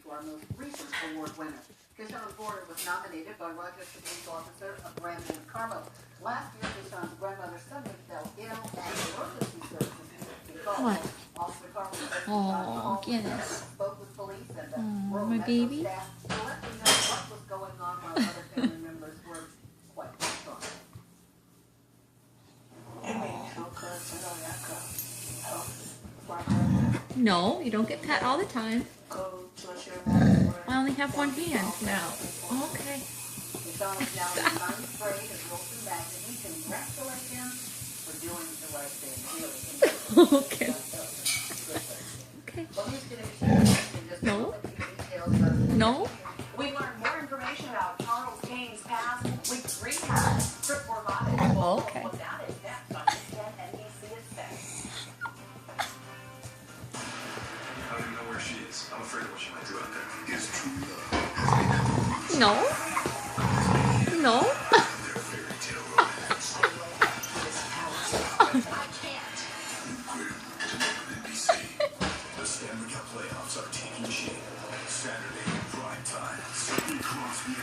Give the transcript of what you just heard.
to our most recent award winner. Deshaun Porter was nominated by Rochester Police Officer Brandon Carmo. Last year, Deshaun's grandmother suddenly fell ill and emergency services needed to be called. What? Officer Carmo Oh, Guinness. spoke with police and Oh, my baby. staff to let them know what was going on while other family members were quite distraught. No, you don't get pet all the time. I only have one hand now. Okay. Deshaun is now in the 9th grade at Wilson Magazine. Congratulate him for doing the right thing. Really. Okay. Okay. Well, he's going to just No. a few details. No? We learned more information about Charles Kane's past. We recapped Trip Formatic. Okay. Well, that is next on 10 NBC at 6. I don't even know where she is. I'm afraid of what she might do out there. Is true love. No? No? Their fairy tale romance. I can't. Grim on NBC. The Stanley Cup playoffs are taking shape. Saturday, prime time. Sidney Crosby